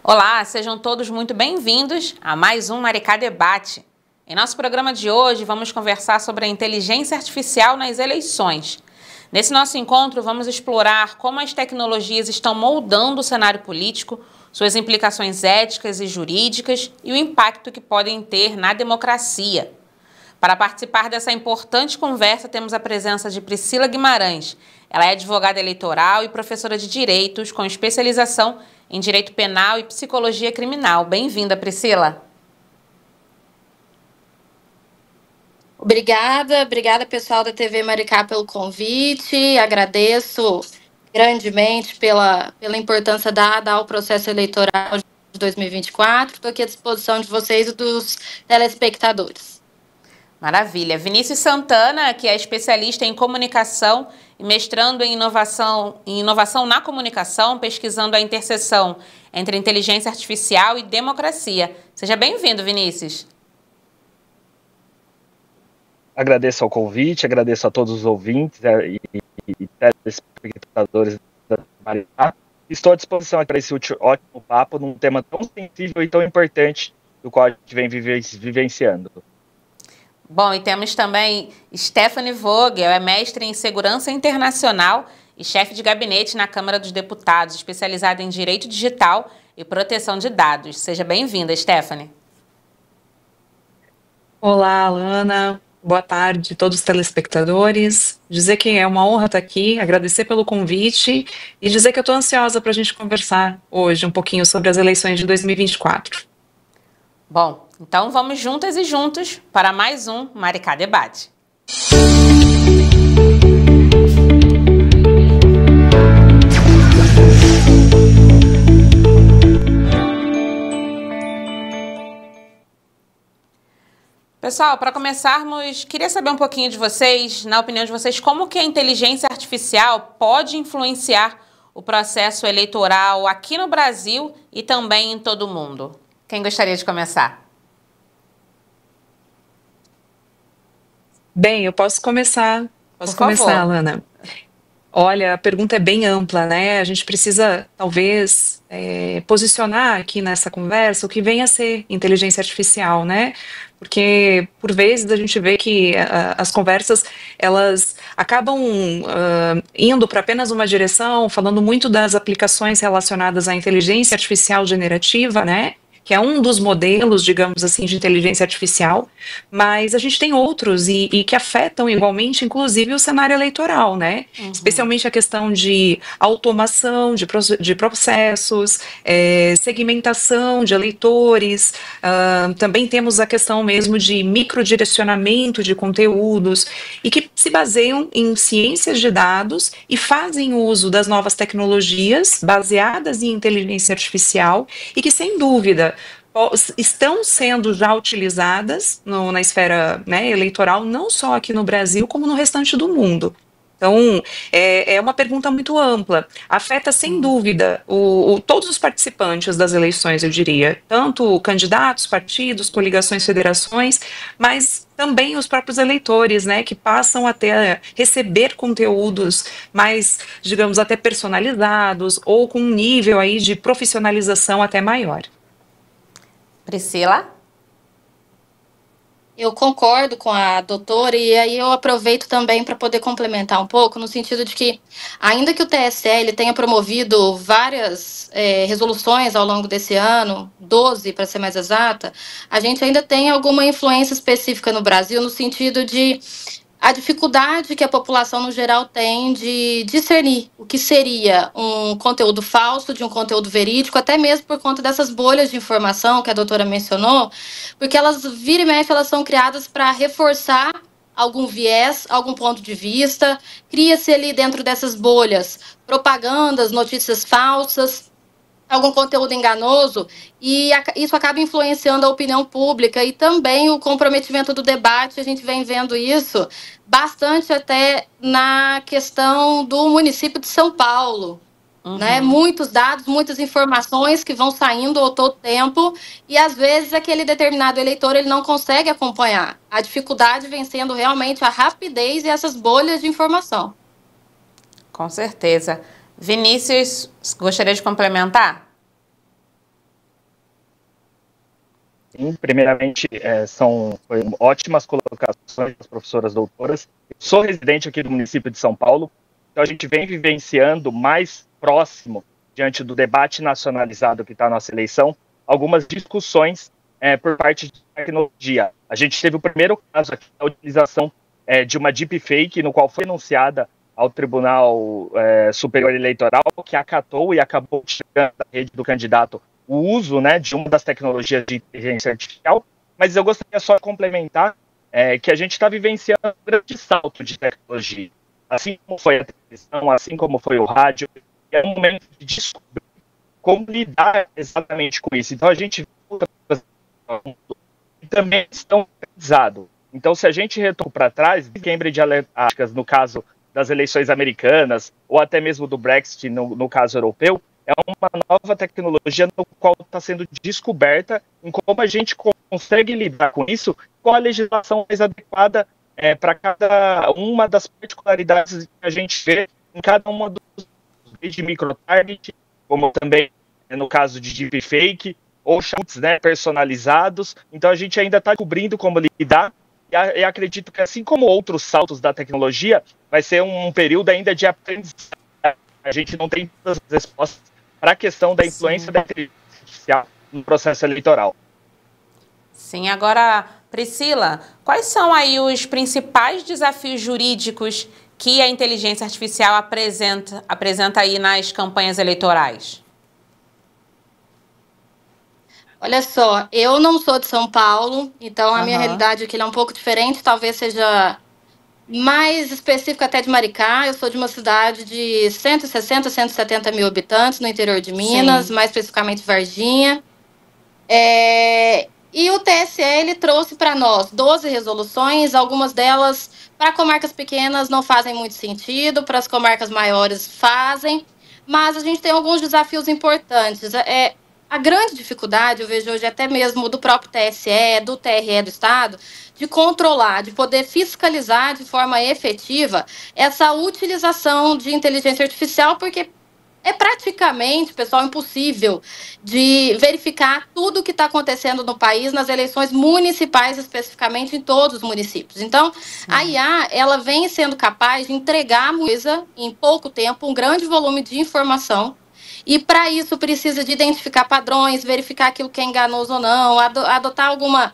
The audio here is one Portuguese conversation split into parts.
Olá, sejam todos muito bem-vindos a mais um Maricá Debate. Em nosso programa de hoje, vamos conversar sobre a inteligência artificial nas eleições. Nesse nosso encontro, vamos explorar como as tecnologias estão moldando o cenário político, suas implicações éticas e jurídicas e o impacto que podem ter na democracia. Para participar dessa importante conversa, temos a presença de Priscila Guimarães. Ela é advogada eleitoral e professora de Direitos, com especialização em Direito Penal e Psicologia Criminal. Bem-vinda, Priscila. Obrigada pessoal da TV Maricá pelo convite, agradeço grandemente pela importância dada ao processo eleitoral de 2024, estou aqui à disposição de vocês e dos telespectadores. Maravilha. Vinícius Santana, que é especialista em comunicação e mestrando em inovação na comunicação, pesquisando a interseção entre inteligência artificial e democracia. Seja bem-vindo, Vinícius. Agradeço ao convite, agradeço a todos os ouvintes e telespectadores da Maricá. Estou à disposição para esse ótimo papo num tema tão sensível e tão importante do qual a gente vem vivenciando. Bom, e temos também Stephanie Vogel, é mestre em Segurança Internacional e chefe de gabinete na Câmara dos Deputados, especializada em Direito Digital e Proteção de Dados. Seja bem-vinda, Stephanie. Olá, Alana. Boa tarde a todos os telespectadores. Dizer que é uma honra estar aqui, agradecer pelo convite e dizer que eu estou ansiosa para a gente conversar hoje um pouquinho sobre as eleições de 2024. Bom, então vamos juntas e juntos para mais um Maricá Debate. Pessoal, para começarmos, queria saber um pouquinho de vocês, na opinião de vocês, como que a inteligência artificial pode influenciar o processo eleitoral aqui no Brasil e também em todo o mundo? Quem gostaria de começar? Bem, eu posso começar. Por favor, Alana. Olha, a pergunta é bem ampla, né? A gente precisa, talvez, posicionar aqui nessa conversa o que vem a ser inteligência artificial, né? Porque, por vezes, a gente vê que as conversas, elas acabam indo para apenas uma direção, falando muito das aplicações relacionadas à inteligência artificial generativa, né? Que é um dos modelos, digamos assim, de inteligência artificial, mas a gente tem outros e que afetam igualmente, inclusive, o cenário eleitoral, né? Uhum. Especialmente a questão de automação de processos, segmentação de eleitores, também temos a questão mesmo de microdirecionamento de conteúdos e que se baseiam em ciências de dados e fazem uso das novas tecnologias baseadas em inteligência artificial e que, sem dúvida, estão sendo já utilizadas na esfera, né, eleitoral, não só aqui no Brasil, como no restante do mundo. Então, é uma pergunta muito ampla. Afeta, sem dúvida, todos os participantes das eleições, eu diria. Tanto candidatos, partidos, coligações, federações, mas também os próprios eleitores, né, que passam a receber conteúdos mais, digamos, até personalizados ou com um nível aí de profissionalização até maior. Priscila? Eu concordo com a doutora e aí eu aproveito também para poder complementar um pouco, no sentido de que, ainda que o TSE tenha promovido várias resoluções ao longo desse ano, 12 para ser mais exata, a gente ainda tem alguma influência específica no Brasil, no sentido de a dificuldade que a população no geral tem de discernir o que seria um conteúdo falso de um conteúdo verídico, até mesmo por conta dessas bolhas de informação que a doutora mencionou, porque elas, vira e mexe, elas são criadas para reforçar algum viés, algum ponto de vista, cria-se ali dentro dessas bolhas propagandas, notícias falsas, algum conteúdo enganoso, e isso acaba influenciando a opinião pública e também o comprometimento do debate. A gente vem vendo isso bastante até na questão do município de São Paulo. Uhum. Né? Muitos dados, muitas informações que vão saindo ao todo tempo e, às vezes, aquele determinado eleitor ele não consegue acompanhar. A dificuldade vem sendo realmente a rapidez e essas bolhas de informação. Com certeza. Vinícius, gostaria de complementar? Sim, primeiramente, são ótimas colocações das professoras doutoras. Eu sou residente aqui do município de São Paulo, então a gente vem vivenciando mais próximo, diante do debate nacionalizado que está a nossa eleição, algumas discussões por parte de tecnologia. A gente teve o primeiro caso aqui, a utilização de uma deepfake, no qual foi denunciada ao Tribunal Superior Eleitoral, que acatou e acabou tirando da rede do candidato o uso, né, de uma das tecnologias de inteligência artificial. Mas eu gostaria só de complementar que a gente está vivenciando um grande salto de tecnologia. Assim como foi a televisão, assim como foi o rádio, é um momento de descobrir como lidar exatamente com isso. Então a gente também estão organizados. Então, se a gente retorna para trás, Cambridge Analytica, no caso das eleições americanas, ou até mesmo do Brexit, no caso europeu, é uma nova tecnologia no qual está sendo descoberta em como a gente consegue lidar com isso com a legislação mais adequada para cada uma das particularidades que a gente vê em cada uma dos de microtarget, como também no caso de deepfake, ou chats, né, personalizados. Então a gente ainda está descobrindo como lidar, e acredito que, assim como outros saltos da tecnologia, vai ser um período ainda de aprendizagem. A gente não tem todas as respostas para a questão da influência da inteligência artificial no processo eleitoral. Sim, agora, Priscila, quais são aí os principais desafios jurídicos que a inteligência artificial apresenta aí nas campanhas eleitorais? Olha só, eu não sou de São Paulo, então a minha realidade aqui é um pouco diferente, talvez seja mais específica até de Maricá. Eu sou de uma cidade de 160, 170 mil habitantes no interior de Minas, mais especificamente Varginha. E o TSE, ele trouxe para nós 12 resoluções, algumas delas para comarcas pequenas não fazem muito sentido, para as comarcas maiores fazem, mas a gente tem alguns desafios importantes. A grande dificuldade, eu vejo hoje até mesmo do próprio TSE, do TRE do Estado, de controlar, de poder fiscalizar de forma efetiva essa utilização de inteligência artificial, porque é praticamente, pessoal, impossível de verificar tudo o que está acontecendo no país nas eleições municipais, especificamente em todos os municípios. Então, a IA, ela vem sendo capaz de entregar em pouco tempo, um grande volume de informação. E, para isso, precisa de identificar padrões, verificar aquilo que é enganoso ou não, adotar alguma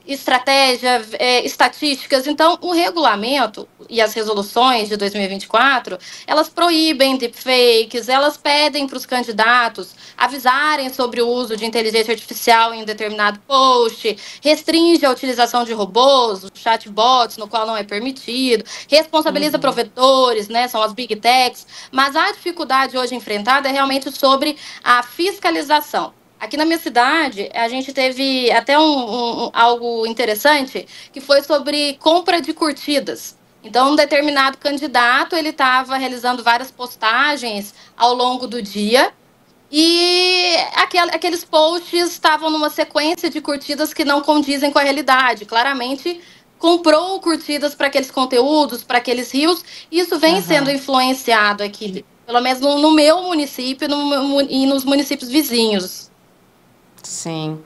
estratégia, estatísticas. Então, o regulamento e as resoluções de 2024, elas proíbem deepfakes, elas pedem para os candidatos avisarem sobre o uso de inteligência artificial em determinado post, restringe a utilização de robôs, chatbots, no qual não é permitido, responsabiliza provedores, né, são as big techs, mas a dificuldade hoje enfrentada é realmente sobre a fiscalização. Aqui na minha cidade, a gente teve até algo interessante, que foi sobre compra de curtidas. Então, um determinado candidato, ele estava realizando várias postagens ao longo do dia, e aqueles posts estavam numa sequência de curtidas que não condizem com a realidade. Claramente, comprou curtidas para aqueles conteúdos, para aqueles rios, e isso vem sendo influenciado aqui, pelo menos no meu município e nos municípios vizinhos. Sim.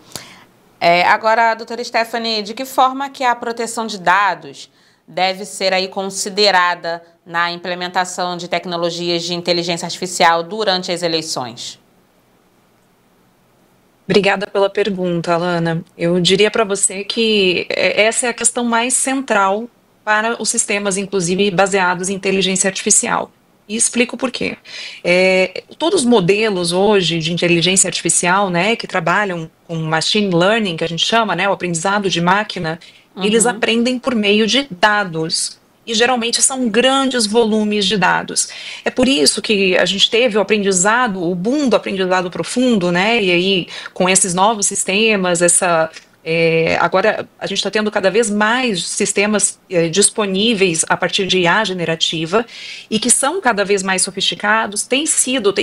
Agora, doutora Stephanie, de que forma que a proteção de dados deve ser aí considerada na implementação de tecnologias de inteligência artificial durante as eleições? Obrigada pela pergunta, Alana. Eu diria para você que essa é a questão mais central para os sistemas, inclusive, baseados em inteligência artificial. E explico por quê. Todos os modelos hoje de inteligência artificial, né, que trabalham com machine learning, que a gente chama, né, o aprendizado de máquina, eles aprendem por meio de dados. E geralmente são grandes volumes de dados. É por isso que a gente teve o boom do aprendizado profundo, né, e aí com esses novos sistemas, essa Agora, a gente está tendo cada vez mais sistemas disponíveis a partir de IA generativa e que são cada vez mais sofisticados, têm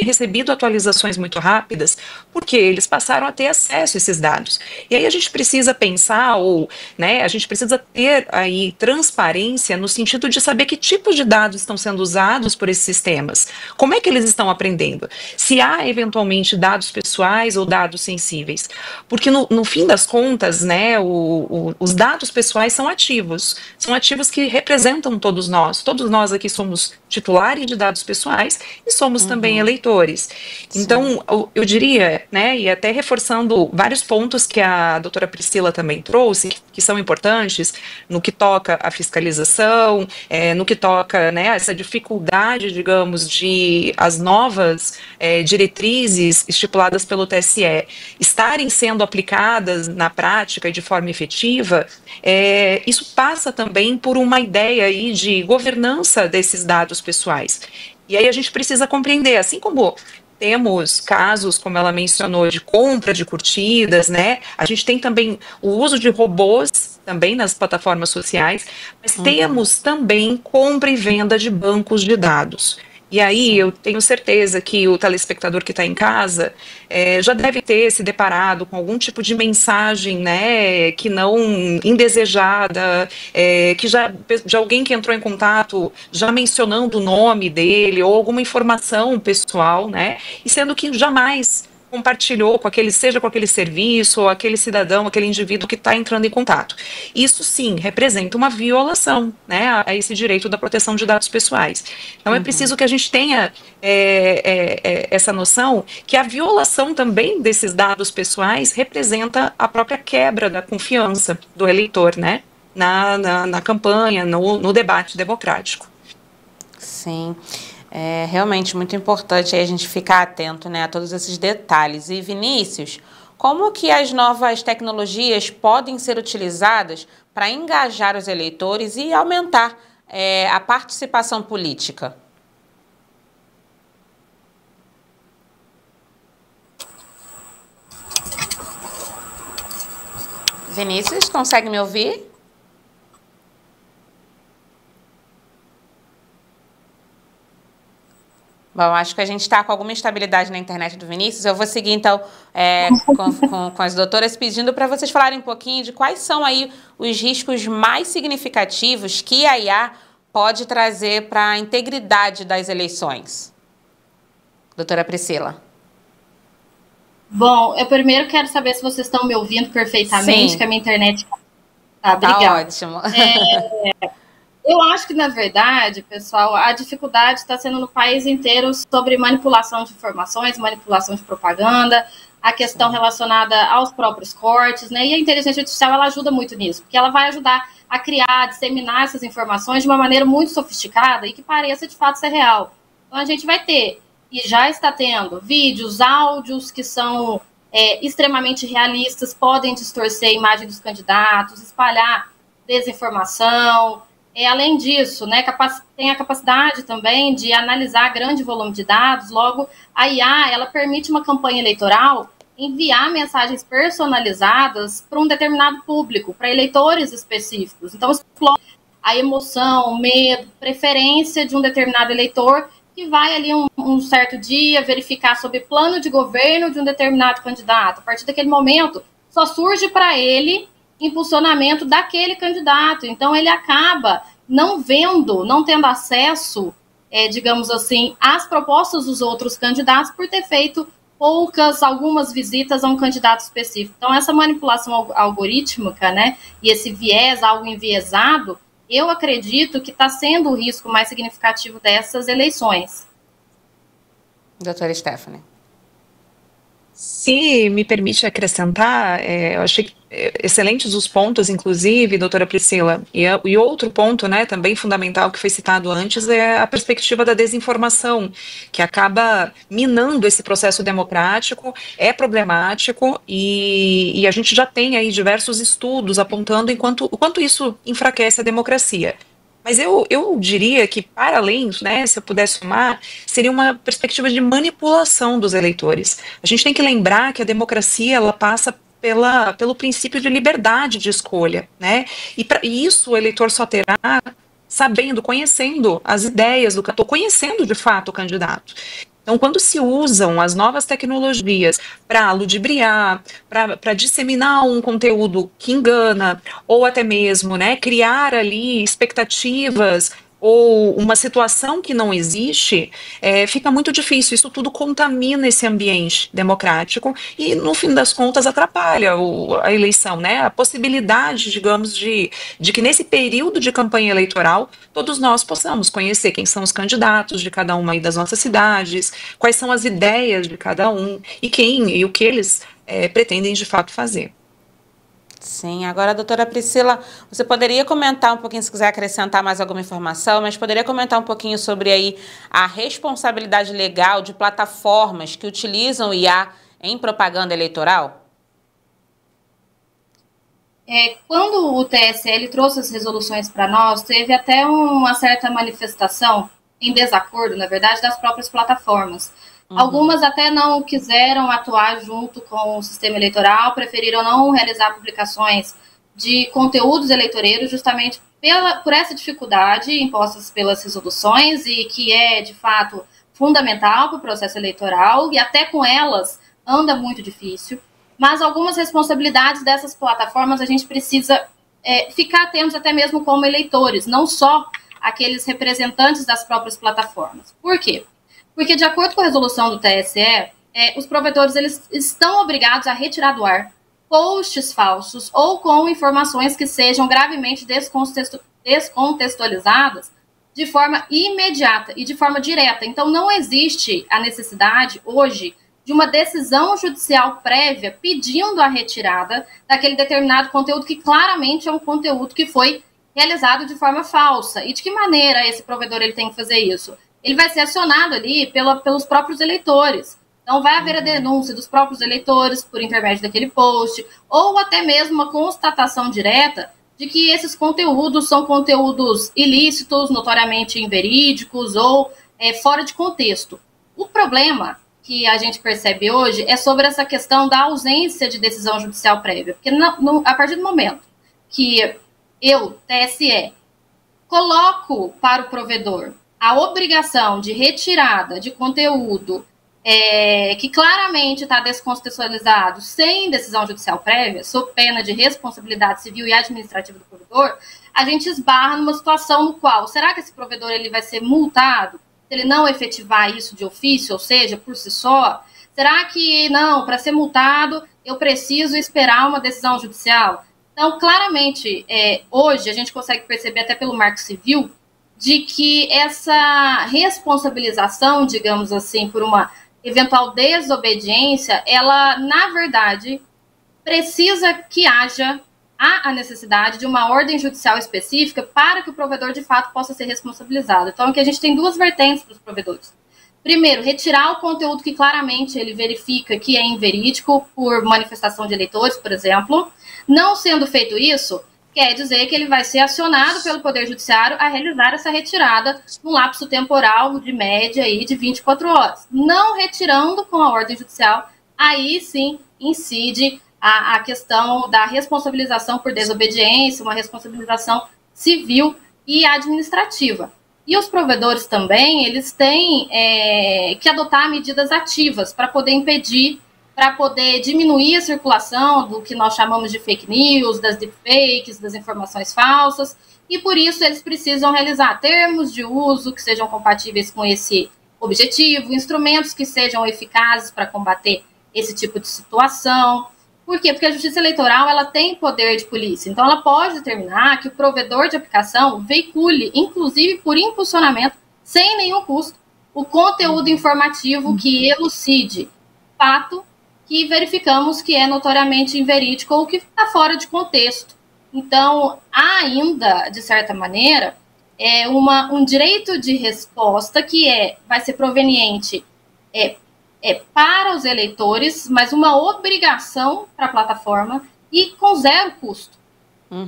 recebido atualizações muito rápidas, porque eles passaram a ter acesso a esses dados. E aí a gente precisa pensar, a gente precisa ter aí transparência no sentido de saber que tipos de dados estão sendo usados por esses sistemas, como é que eles estão aprendendo, se há eventualmente dados pessoais ou dados sensíveis, porque no fim das contas, os dados pessoais são ativos que representam todos nós aqui somos titulares de dados pessoais e somos também eleitores. Sim. Então, eu diria, e até reforçando vários pontos que a doutora Priscila também trouxe, que são importantes no que toca à fiscalização, no que toca, essa dificuldade, digamos, de as novas diretrizes estipuladas pelo TSE estarem sendo aplicadas na prática e de forma efetiva, isso passa também por uma ideia aí de governança desses dados pessoais. E aí a gente precisa compreender, assim como temos casos, como ela mencionou, de compra de curtidas, a gente tem também o uso de robôs também nas plataformas sociais, mas temos também compra e venda de bancos de dados. E aí eu tenho certeza que o telespectador que está em casa já deve ter se deparado com algum tipo de mensagem, que não indesejada, que de alguém que entrou em contato já mencionando o nome dele ou alguma informação pessoal, e sendo que jamais compartilhou seja com aquele serviço ou aquele cidadão, aquele indivíduo que está entrando em contato. Isso sim representa uma violação, a esse direito da proteção de dados pessoais. Então é preciso que a gente tenha essa noção que a violação também desses dados pessoais representa a própria quebra da confiança do eleitor, na campanha, no debate democrático. Sim. É realmente muito importante aí a gente ficar atento, a todos esses detalhes. E, Vinícius, como que as novas tecnologias podem ser utilizadas para engajar os eleitores e aumentar a participação política? Vinícius, consegue me ouvir? Bom, acho que a gente está com alguma instabilidade na internet do Vinícius. Eu vou seguir, então, com as doutoras, pedindo para vocês falarem um pouquinho de quais são aí os riscos mais significativos que a IA pode trazer para a integridade das eleições. Doutora Priscila. Bom, eu primeiro quero saber se vocês estão me ouvindo perfeitamente, que a minha internet... Tá, obrigada. Tá ótimo. Eu acho que, na verdade, pessoal, a dificuldade está sendo no país inteiro sobre manipulação de informações, manipulação de propaganda, a questão relacionada aos próprios cortes, E a inteligência artificial, ela ajuda muito nisso, porque ela vai ajudar a criar, disseminar essas informações de uma maneira muito sofisticada e que pareça, de fato, ser real. Então, a gente vai ter, e já está tendo, vídeos, áudios que são extremamente realistas, podem distorcer a imagem dos candidatos, espalhar desinformação. Além disso, tem a capacidade também de analisar grande volume de dados. Logo, a IA ela permite uma campanha eleitoral enviar mensagens personalizadas para um determinado público, para eleitores específicos. Então, explora a emoção, o medo, preferência de um determinado eleitor que vai ali um certo dia verificar sobre o plano de governo de um determinado candidato. A partir daquele momento, só surge para ele impulsionamento daquele candidato. Então, ele acaba não tendo acesso, digamos assim, às propostas dos outros candidatos por ter feito algumas visitas a um candidato específico. Então, essa manipulação algorítmica, e esse viés, algo enviesado, eu acredito que está sendo o risco mais significativo dessas eleições. Doutora Stephanie. Se me permite acrescentar, eu achei excelentes os pontos, inclusive, doutora Priscila, e outro ponto, também fundamental que foi citado antes é a perspectiva da desinformação, que acaba minando esse processo democrático, é problemático, e a gente já tem aí diversos estudos apontando o quanto isso enfraquece a democracia. Mas eu diria que, para além, se eu pudesse somar, seria uma perspectiva de manipulação dos eleitores. A gente tem que lembrar que a democracia ela passa pelo princípio de liberdade de escolha, né? E isso o eleitor só terá sabendo, conhecendo as ideias do candidato, conhecendo de fato o candidato. Então, quando se usam as novas tecnologias para ludibriar, para disseminar um conteúdo que engana, ou até mesmo, né, criar ali expectativas ou uma situação que não existe, fica muito difícil. Isso tudo contamina esse ambiente democrático e, no fim das contas, atrapalha a eleição, né? A possibilidade, digamos, de que nesse período de campanha eleitoral todos nós possamos conhecer quem são os candidatos de cada uma aí das nossas cidades, quais são as ideias de cada um e o que eles pretendem de fato fazer. Sim, agora, doutora Priscila, você poderia comentar um pouquinho, se quiser acrescentar mais alguma informação, mas poderia comentar um pouquinho sobre aí a responsabilidade legal de plataformas que utilizam o IA em propaganda eleitoral? Quando o TSE trouxe as resoluções para nós, teve até uma certa manifestação em desacordo, na verdade, das próprias plataformas. Algumas até não quiseram atuar junto com o sistema eleitoral, preferiram não realizar publicações de conteúdos eleitoreiros, justamente por essa dificuldade impostas pelas resoluções e que é, de fato, fundamental para o processo eleitoral, e até com elas anda muito difícil. Mas algumas responsabilidades dessas plataformas a gente precisa ficar atentos até mesmo como eleitores, não só aqueles representantes das próprias plataformas. Por quê? Porque, de acordo com a resolução do TSE, os provedores eles estão obrigados a retirar do ar posts falsos ou com informações que sejam gravemente descontextualizadas de forma imediata e de forma direta. Então, não existe a necessidade, hoje, de uma decisão judicial prévia pedindo a retirada daquele determinado conteúdo que claramente é um conteúdo que foi realizado de forma falsa. E de que maneira esse provedor ele tem que fazer isso? Ele vai ser acionado ali pelos próprios eleitores. Então, vai haver a denúncia dos próprios eleitores por intermédio daquele post, ou até mesmo uma constatação direta de que esses conteúdos são conteúdos ilícitos, notoriamente inverídicos ou fora de contexto. O problema que a gente percebe hoje é sobre essa questão da ausência de decisão judicial prévia. Porque a partir do momento que eu, TSE, coloco para o provedor a obrigação de retirada de conteúdo que claramente está descontextualizado sem decisão judicial prévia, sob pena de responsabilidade civil e administrativa do provedor, a gente esbarra numa situação no qual, será que esse provedor ele vai ser multado se ele não efetivar isso de ofício, ou seja, por si só? Será que não, para ser multado, eu preciso esperar uma decisão judicial? Então, claramente, hoje a gente consegue perceber até pelo Marco Civil de que essa responsabilização, digamos assim, por uma eventual desobediência, ela, na verdade, precisa que haja a necessidade de uma ordem judicial específica para que o provedor, de fato, possa ser responsabilizado. Então, aqui a gente tem duas vertentes para os provedores. Primeiro, retirar o conteúdo que claramente ele verifica que é inverídico por manifestação de eleitores, por exemplo. Não sendo feito isso, quer dizer que ele vai ser acionado pelo Poder Judiciário a realizar essa retirada no lapso temporal de média aí de 24 horas. Não retirando com a ordem judicial, aí sim incide a questão da responsabilização por desobediência, uma responsabilização civil e administrativa. E os provedores também, eles têm que adotar medidas ativas para poder impedir, para poder diminuir a circulação do que nós chamamos de fake news, das deepfakes, das informações falsas, e por isso eles precisam realizar termos de uso que sejam compatíveis com esse objetivo, instrumentos que sejam eficazes para combater esse tipo de situação. Por quê? Porque a Justiça Eleitoral ela tem poder de polícia, então ela pode determinar que o provedor de aplicação veicule, inclusive por impulsionamento, sem nenhum custo, o conteúdo informativo que elucide fato que verificamos que é notoriamente inverídico ou que está fora de contexto. Então, há ainda, de certa maneira, um direito de resposta que vai ser proveniente para os eleitores, mas uma obrigação para a plataforma e com zero custo.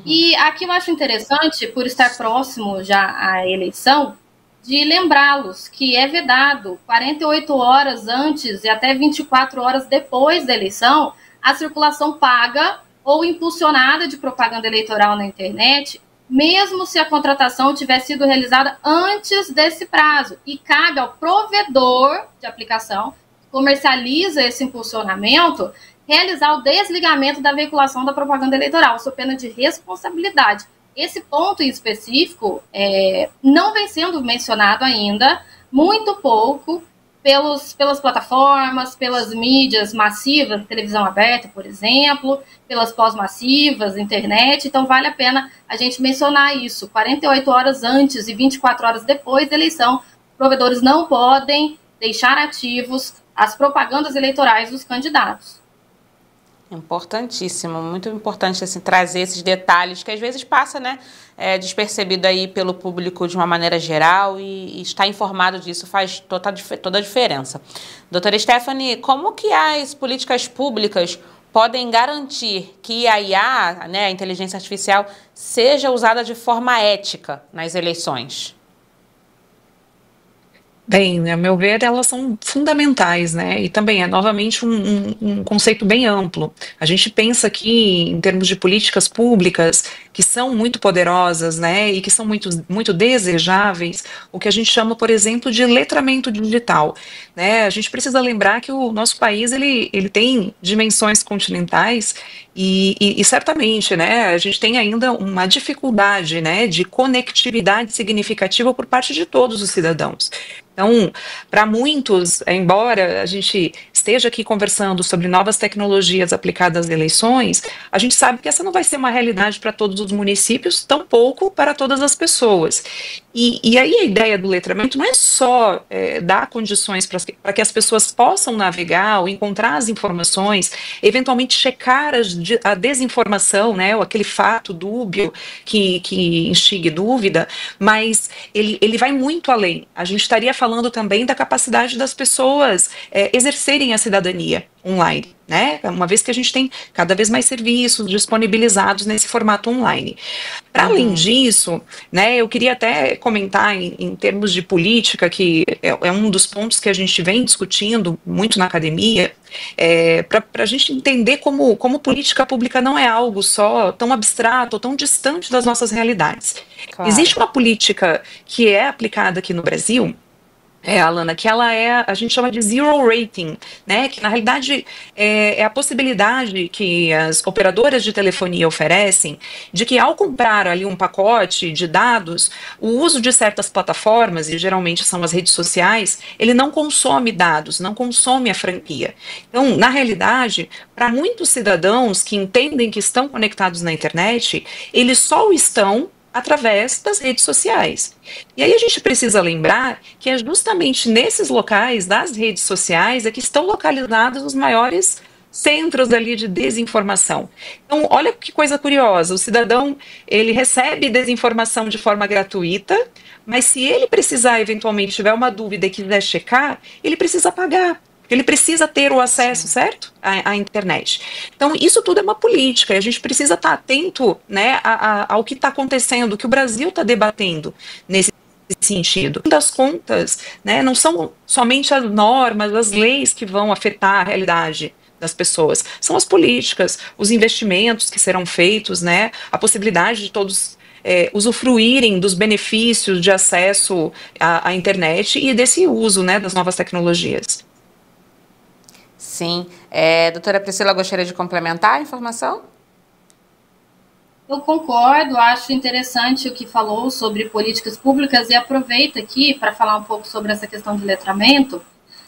E aqui eu acho interessante, por estar próximo já à eleição, de lembrá-los que é vedado 48 horas antes e até 24 horas depois da eleição a circulação paga ou impulsionada de propaganda eleitoral na internet, mesmo se a contratação tiver sido realizada antes desse prazo. E cabe ao provedor de aplicação, que comercializa esse impulsionamento, realizar o desligamento da veiculação da propaganda eleitoral, sob pena de responsabilidade. Esse ponto em específico não vem sendo mencionado ainda, muito pouco, pelas plataformas, pelas mídias massivas, televisão aberta, por exemplo, pelas pós-massivas, internet. Então, vale a pena a gente mencionar isso. 48 horas antes e 24 horas depois da eleição, provedores não podem deixar ativos as propagandas eleitorais dos candidatos. Importantíssimo, muito importante assim, trazer esses detalhes que às vezes passa, né, despercebido aí pelo público de uma maneira geral e estar informado disso faz toda a diferença. Doutora Stephanie, como que as políticas públicas podem garantir que a IA, né, a inteligência artificial, seja usada de forma ética nas eleições? Bem, a meu ver, elas são fundamentais, né? E também é novamente um conceito bem amplo. A gente pensa aqui em termos de políticas públicas que são muito poderosas, né? E que são muito desejáveis, o que a gente chama, por exemplo, de letramento digital, né? A gente precisa lembrar que o nosso país ele tem dimensões continentais e certamente, né? A gente tem ainda uma dificuldade, né? De conectividade significativa por parte de todos os cidadãos. Então, para muitos, embora a gente esteja aqui conversando sobre novas tecnologias aplicadas às eleições, a gente sabe que essa não vai ser uma realidade para todos os municípios, tampouco para todas as pessoas. E aí a ideia do letramento não é só dar condições para que as pessoas possam navegar ou encontrar as informações, eventualmente checar a desinformação, né, ou aquele fato dúbio que instigue dúvida, mas ele vai muito além. A gente estaria falando também da capacidade das pessoas exercerem a cidadania online, né? Uma vez que a gente tem cada vez mais serviços disponibilizados nesse formato online. Para além disso, né, eu queria até comentar em termos de política, que é um dos pontos que a gente vem discutindo muito na academia, para a gente entender como política pública não é algo só tão abstrato, ou tão distante das nossas realidades. Claro. Existe uma política que é aplicada aqui no Brasil, Alana, que ela a gente chama de zero rating, né, que na realidade é a possibilidade que as operadoras de telefonia oferecem de que ao comprar ali um pacote de dados, o uso de certas plataformas, e geralmente são as redes sociais, ele não consome dados, não consome a franquia. Então, na realidade, para muitos cidadãos que entendem que estão conectados na internet, eles só o estão através das redes sociais. E aí a gente precisa lembrar que é justamente nesses locais das redes sociais que estão localizados os maiores centros ali de desinformação. Então, olha que coisa curiosa, o cidadão, ele recebe desinformação de forma gratuita, mas se ele precisar, eventualmente, tiver uma dúvida e quiser checar, ele precisa pagar. Ele precisa ter o acesso, certo? À internet. Então, isso tudo é uma política, e a gente precisa estar atento, né, ao que está acontecendo, o que o Brasil está debatendo nesse sentido. No fim das contas, né, não são somente as normas, as leis que vão afetar a realidade das pessoas, são as políticas, os investimentos que serão feitos, né, a possibilidade de todos usufruírem dos benefícios de acesso à internet e desse uso, né, das novas tecnologias. Sim. Doutora Priscila, gostaria de complementar a informação? Eu concordo, acho interessante o que falou sobre políticas públicas e aproveito aqui para falar um pouco sobre essa questão de letramento,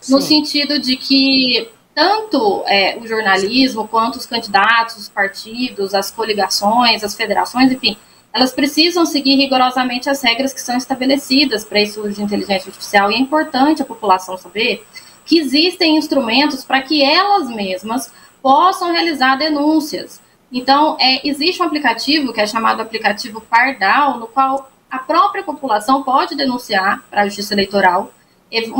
no sentido de que tanto o jornalismo quanto os candidatos, os partidos, as coligações, as federações, enfim, elas precisam seguir rigorosamente as regras que são estabelecidas para esse uso de inteligência artificial, e é importante a população saber que existem instrumentos para que elas mesmas possam realizar denúncias. Então, existe um aplicativo que é chamado aplicativo Pardal, no qual a própria população pode denunciar para a Justiça Eleitoral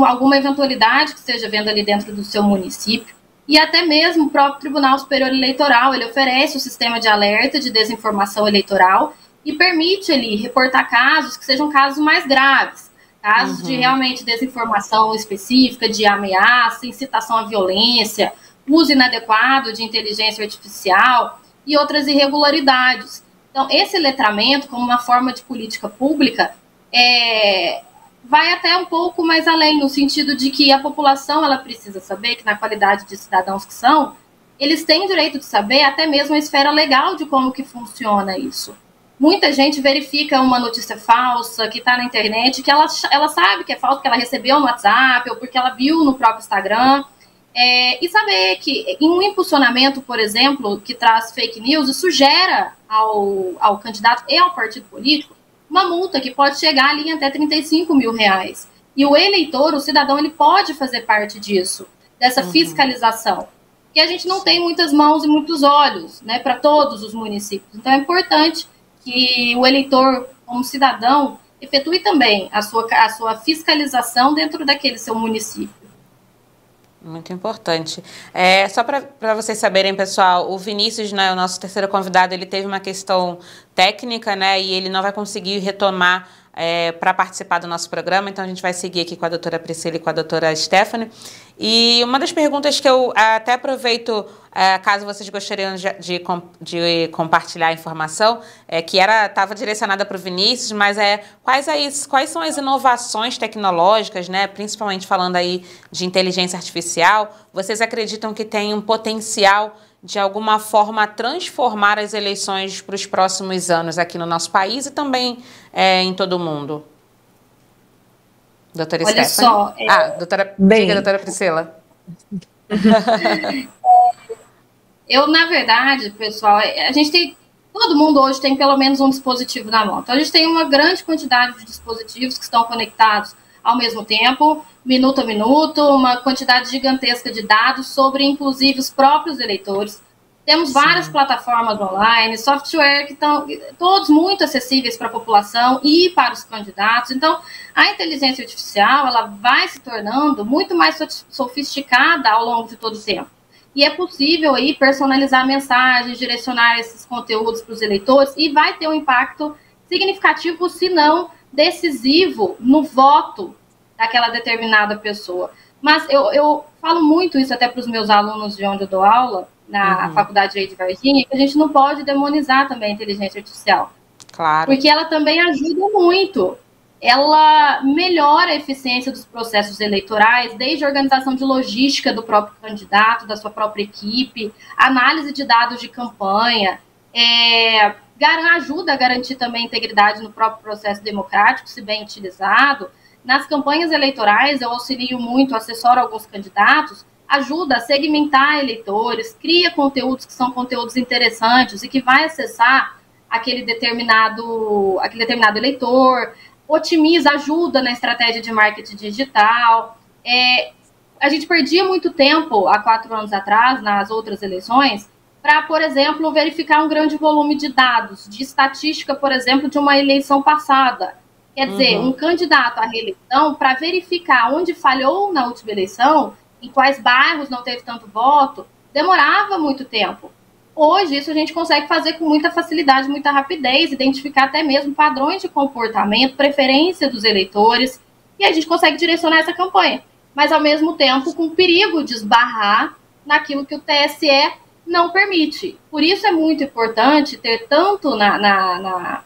alguma eventualidade que esteja vendo ali dentro do seu município, e até mesmo o próprio Tribunal Superior Eleitoral, ele oferece o sistema de alerta de desinformação eleitoral e permite ali reportar casos que sejam casos mais graves, casos de realmente desinformação específica, de ameaça, incitação à violência, uso inadequado de inteligência artificial e outras irregularidades. Então, esse letramento, como uma forma de política pública, vai até um pouco mais além, no sentido de que a população ela precisa saber que, na qualidade de cidadãos que são, eles têm o direito de saber até mesmo a esfera legal de como que funciona isso. Muita gente verifica uma notícia falsa que está na internet, que ela sabe que é falsa, porque ela recebeu no WhatsApp ou porque ela viu no próprio Instagram. E saber que em um impulsionamento, por exemplo, que traz fake news, isso gera ao candidato e ao partido político uma multa que pode chegar ali até R$35 mil. E o eleitor, o cidadão, ele pode fazer parte disso, dessa fiscalização. Porque a gente não tem muitas mãos e muitos olhos, né, para todos os municípios. Então é importante que o eleitor, como cidadão, efetue também a sua fiscalização dentro daquele seu município. Muito importante. Só para vocês saberem, pessoal, o Vinícius, né, o nosso terceiro convidado, ele teve uma questão técnica, né, e ele não vai conseguir retomar para participar do nosso programa, então a gente vai seguir aqui com a doutora Priscila e com a doutora Stephanie. E uma das perguntas que eu até aproveito, caso vocês gostariam de compartilhar a informação, que estava direcionada para o Vinícius, mas quais são as inovações tecnológicas, né, principalmente falando aí de inteligência artificial, vocês acreditam que tem um potencial de alguma forma transformar as eleições para os próximos anos aqui no nosso país e também em todo o mundo? Doutora Olha Stephanie? Diga, doutora Priscila. Na verdade, pessoal, todo mundo hoje tem pelo menos um dispositivo na mão. Então, a gente tem uma grande quantidade de dispositivos que estão conectados ao mesmo tempo, minuto a minuto, uma quantidade gigantesca de dados sobre, inclusive, os próprios eleitores. Temos várias plataformas online, software que estão todos muito acessíveis para a população e para os candidatos. Então, a inteligência artificial ela vai se tornando muito mais sofisticada ao longo de todo o tempo. E é possível aí personalizar mensagens, direcionar esses conteúdos para os eleitores e vai ter um impacto significativo, se não decisivo, no voto daquela determinada pessoa. Mas eu falo muito isso até para os meus alunos de onde eu dou aula, na Faculdade de Varginha, que a gente não pode demonizar também a inteligência artificial. Claro. Porque ela também ajuda muito. Ela melhora a eficiência dos processos eleitorais, desde a organização de logística do próprio candidato, da sua própria equipe, análise de dados de campanha, ajuda a garantir também a integridade no próprio processo democrático, se bem utilizado. Nas campanhas eleitorais, eu auxilio muito, assessoro alguns candidatos, ajuda a segmentar eleitores, cria conteúdos que são conteúdos interessantes e que vai acessar aquele determinado eleitor, otimiza, ajuda na estratégia de marketing digital. A gente perdia muito tempo, há 4 anos atrás, nas outras eleições, para, por exemplo, verificar um grande volume de dados, de estatística, por exemplo, de uma eleição passada. Quer dizer, um candidato à reeleição, para verificar onde falhou na última eleição, em quais bairros não teve tanto voto, demorava muito tempo. Hoje, isso a gente consegue fazer com muita facilidade, muita rapidez, identificar até mesmo padrões de comportamento, preferência dos eleitores, e a gente consegue direcionar essa campanha. Mas, ao mesmo tempo, com o perigo de esbarrar naquilo que o TSE não permite. Por isso é muito importante ter tanto na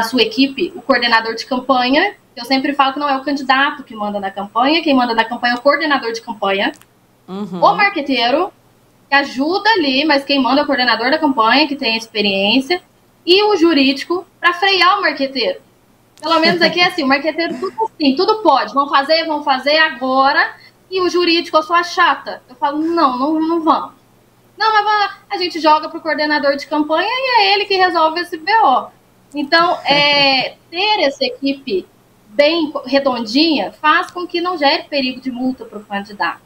sua equipe o coordenador de campanha. Eu sempre falo que não é o candidato que manda na campanha, quem manda na campanha é o coordenador de campanha, o marqueteiro, que ajuda ali, mas quem manda é o coordenador da campanha, que tem experiência, e o jurídico para frear o marqueteiro. Pelo menos aqui é assim, o marqueteiro tudo pode, vamos fazer agora, e o jurídico, eu sou a chata. Eu falo, não vamos. Não, mas a gente joga para o coordenador de campanha e é ele que resolve esse BO. Então, ter essa equipe bem redondinha faz com que não gere perigo de multa para o candidato.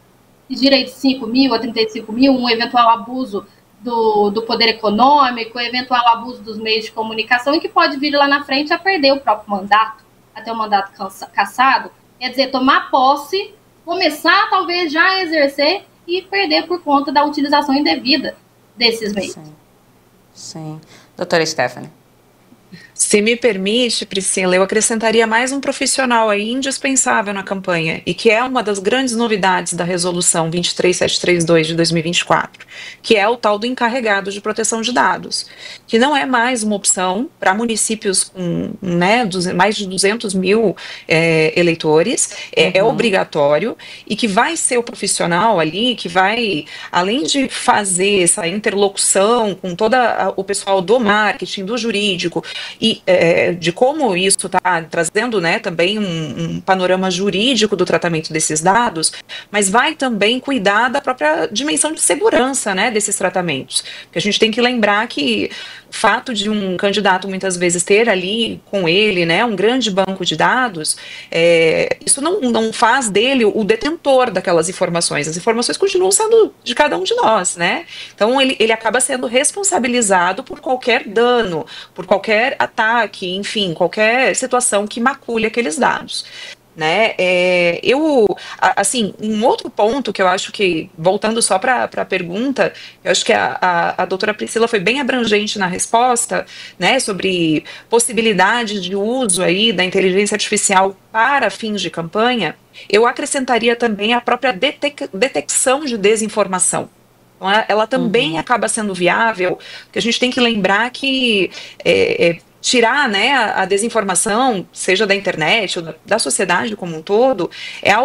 De direito de 5 mil a 35 mil, um eventual abuso do poder econômico, eventual abuso dos meios de comunicação, e que pode vir lá na frente a perder o próprio mandato, até o mandato cassado. Quer dizer, tomar posse, começar talvez já a exercer e perder por conta da utilização indevida desses meios. Sim. Doutora Stephanie. Se me permite, Priscila, eu acrescentaria mais um profissional aí indispensável na campanha e que é uma das grandes novidades da resolução 23732 de 2024, que é o tal do encarregado de proteção de dados, que não é mais uma opção para municípios com mais de 200 mil eleitores, é obrigatório e que vai ser o profissional ali que vai, além de fazer essa interlocução com todo o pessoal do marketing, do jurídico, e de como isso está trazendo, né, também um panorama jurídico do tratamento desses dados, mas vai também cuidar da própria dimensão de segurança, né, desses tratamentos. Porque a gente tem que lembrar que o fato de um candidato muitas vezes ter ali com ele, né, um grande banco de dados, isso não faz dele o detentor daquelas informações. As informações continuam sendo de cada um de nós, né? Então ele acaba sendo responsabilizado por qualquer dano, por qualquer ataque, enfim, qualquer situação que macule aqueles dados. Né? Assim, um outro ponto que eu acho que, voltando só para a pergunta, eu acho que a doutora Priscila foi bem abrangente na resposta, né, sobre possibilidades de uso aí da inteligência artificial para fins de campanha. Eu acrescentaria também a própria detecção de desinformação. Então, ela também acaba sendo viável, porque a gente tem que lembrar que tirar, né, a desinformação, seja da internet ou da sociedade como um todo, é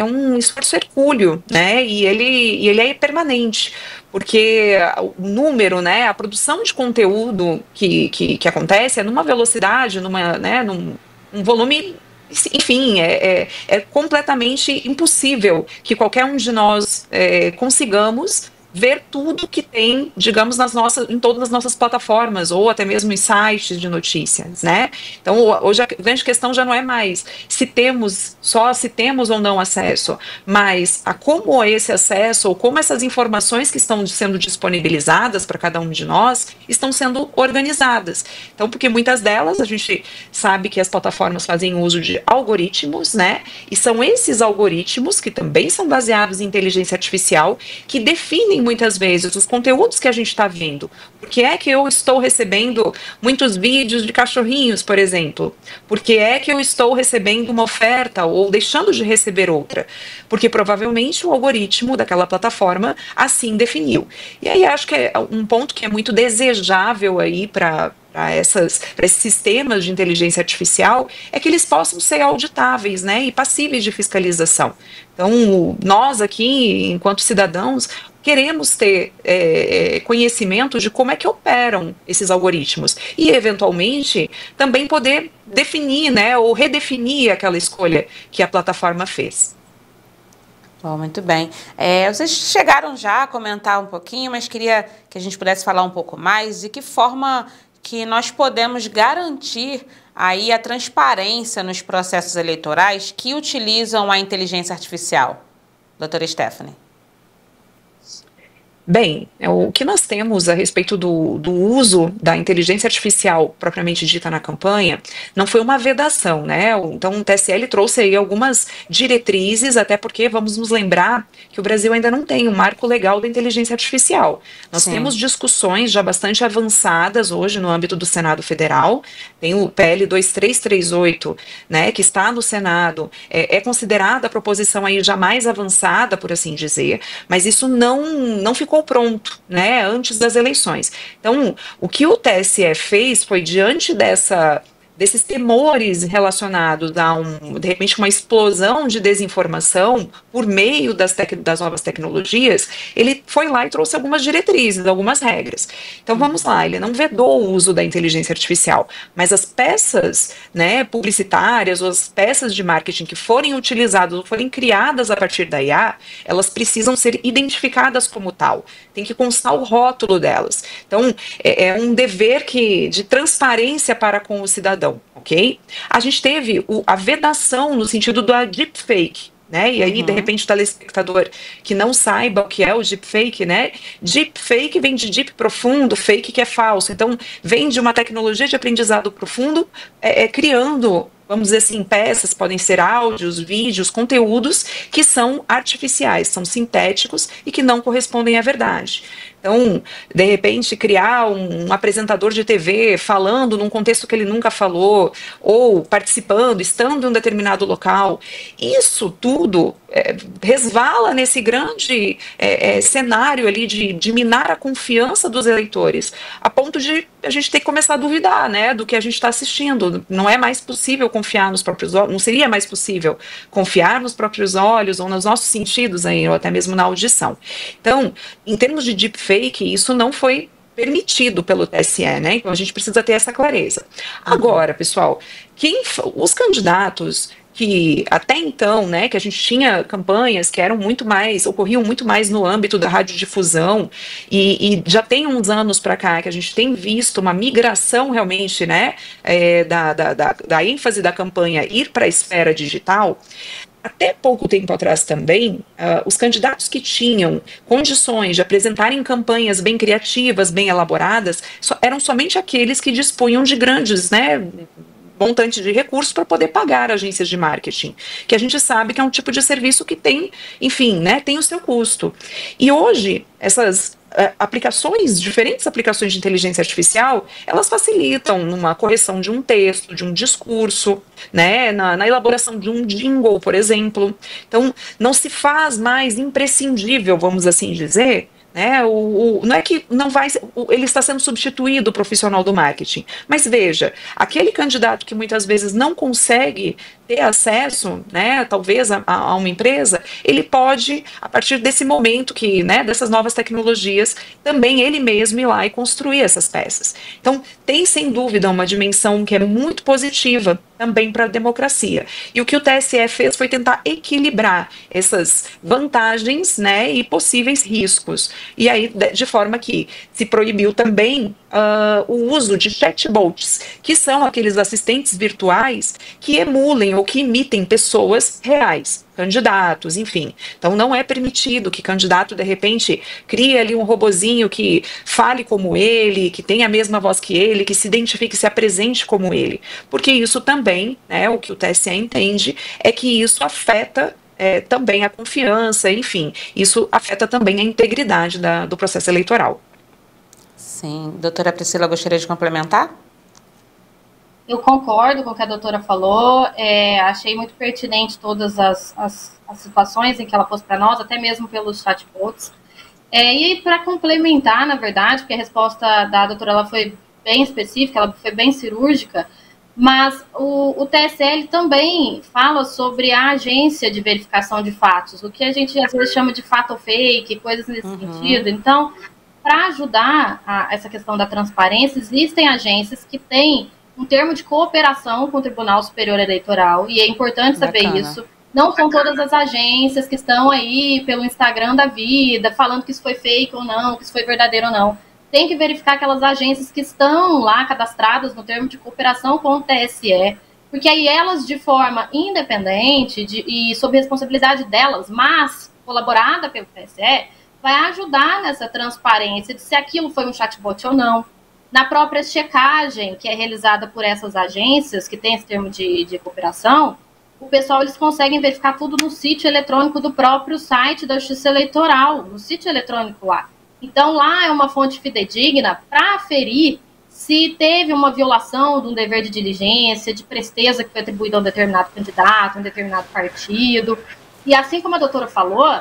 um esforço hercúleo, né, e ele é permanente, porque o número, né, a produção de conteúdo que acontece é numa velocidade, num volume, enfim, é completamente impossível que qualquer um de nós consigamos ver tudo que tem, digamos, em todas as nossas plataformas, ou até mesmo em sites de notícias, né? Então, hoje a grande questão já não é mais se temos ou não acesso, mas a como esse acesso, ou como essas informações que estão sendo disponibilizadas para cada um de nós, estão sendo organizadas. Então, porque muitas delas, a gente sabe que as plataformas fazem uso de algoritmos, né? E são esses algoritmos, que também são baseados em inteligência artificial, que definem muitas vezes os conteúdos que a gente está vendo. Por que é que eu estou recebendo muitos vídeos de cachorrinhos, por exemplo? Por que é que eu estou recebendo uma oferta ou deixando de receber outra? Porque provavelmente o algoritmo daquela plataforma assim definiu. E aí acho que é um ponto que é muito desejável aí para esses sistemas de inteligência artificial, é que eles possam ser auditáveis, né, e passíveis de fiscalização. Então, nós aqui, enquanto cidadãos, queremos ter conhecimento de como é que operam esses algoritmos e, eventualmente, também poder definir, né, ou redefinir aquela escolha que a plataforma fez. Bom, muito bem. Vocês chegaram já a comentar um pouquinho, mas queria que a gente pudesse falar um pouco mais de que forma que nós podemos garantir aí a transparência nos processos eleitorais que utilizam a inteligência artificial. Doutora Stephanie. Bem, o que nós temos a respeito do uso da inteligência artificial propriamente dita na campanha não foi uma vedação, né? Então o TSL trouxe aí algumas diretrizes, até porque vamos nos lembrar que o Brasil ainda não tem um marco legal da inteligência artificial. Nós temos discussões já bastante avançadas hoje no âmbito do Senado Federal, tem o PL 2338, né, que está no Senado, é considerada a proposição aí já mais avançada, por assim dizer, mas isso não ficou pronto, né, antes das eleições. Então, o que o TSE fez foi, diante desses temores relacionados a de repente, uma explosão de desinformação por meio das novas tecnologias, ele foi lá e trouxe algumas diretrizes, algumas regras. Então, vamos lá, ele não vedou o uso da inteligência artificial, mas as peças, né, publicitárias ou as peças de marketing que forem utilizadas ou forem criadas a partir da IA, elas precisam ser identificadas como tal. Tem que constar o rótulo delas. Então, é um dever de transparência para com o cidadão. Ok? A gente teve a vedação no sentido da deepfake, né? E aí, de repente, o telespectador que não saiba o que é o deepfake, né? Deepfake vem de deep, profundo, fake que é falso. Então, vem de uma tecnologia de aprendizado profundo, criando vamos dizer assim, peças, podem ser áudios, vídeos, conteúdos que são artificiais, são sintéticos e que não correspondem à verdade. Então, de repente, criar um apresentador de TV falando num contexto que ele nunca falou, ou participando, estando em um determinado local, isso tudo resvala nesse grande cenário ali de minar a confiança dos eleitores, a ponto de a gente ter que começar a duvidar, né, do que a gente está assistindo. Não é mais possível confiar nos próprios olhos, não seria mais possível confiar nos próprios olhos ou nos nossos sentidos aí, ou até mesmo na audição. Então, em termos de deepfake, isso não foi permitido pelo TSE, né? Então a gente precisa ter essa clareza. Agora, pessoal, os candidatos que até então, né, que a gente tinha campanhas que eram ocorriam muito mais no âmbito da radiodifusão, e já tem uns anos para cá que a gente tem visto uma migração realmente, né, da ênfase da campanha ir para a esfera digital. Até pouco tempo atrás também, os candidatos que tinham condições de apresentarem campanhas bem criativas, bem elaboradas, eram somente aqueles que dispunham de grandes, né, montantes de recursos para poder pagar agências de marketing, que a gente sabe que é um tipo de serviço que tem, enfim, né, tem o seu custo. E hoje, essas diferentes aplicações de inteligência artificial, elas facilitam numa correção de um texto, de um discurso, né, na elaboração de um jingle, por exemplo. Então, não se faz mais imprescindível, vamos assim dizer, né, não é que não vai, ele está sendo substituído, o profissional do marketing, mas veja, aquele candidato que muitas vezes não consegue ter acesso, né, talvez a uma empresa, ele pode, a partir desse momento que, né, dessas novas tecnologias, também ele mesmo ir lá e construir essas peças. Então, tem sem dúvida uma dimensão que é muito positiva também para a democracia. E o que o TSE fez foi tentar equilibrar essas vantagens, né, e possíveis riscos. E aí, de forma que se proibiu também o uso de chatbots, que são aqueles assistentes virtuais que emulem ou que imitem pessoas reais, candidatos, enfim. Então não é permitido que candidato, de repente, crie ali um robozinho que fale como ele, que tenha a mesma voz que ele, que se identifique, se apresente como ele. Porque isso também, né, o que o TSE entende, é que isso afeta também a confiança, enfim, isso afeta também a integridade do processo eleitoral. Sim. Doutora Priscila, gostaria de complementar? Eu concordo com o que a doutora falou, achei muito pertinente todas as situações em que ela pôs para nós, até mesmo pelos chatbots. E para complementar, na verdade, porque a resposta da doutora ela foi bem específica, ela foi bem cirúrgica, mas o TSL também fala sobre a agência de verificação de fatos, o que a gente às vezes chama de fato ou fake, coisas nesse sentido. Então, para ajudar essa questão da transparência, existem agências que têm um termo de cooperação com o Tribunal Superior Eleitoral, e é importante saber isso. Não são todas as agências que estão aí pelo Instagram da vida, falando que isso foi fake ou não, que isso foi verdadeiro ou não. Tem que verificar aquelas agências que estão lá cadastradas no termo de cooperação com o TSE, porque aí elas, de forma independente e sob responsabilidade delas, mas colaborada pelo TSE, vai ajudar nessa transparência de se aquilo foi um chatbot ou não. Na própria checagem que é realizada por essas agências, que tem esse termo de cooperação, o pessoal eles conseguem verificar tudo no sítio eletrônico do próprio site da Justiça Eleitoral, no sítio eletrônico lá. Então, lá é uma fonte fidedigna para aferir se teve uma violação de um dever de diligência, de presteza que foi atribuído a um determinado candidato, a um determinado partido. E assim como a doutora falou,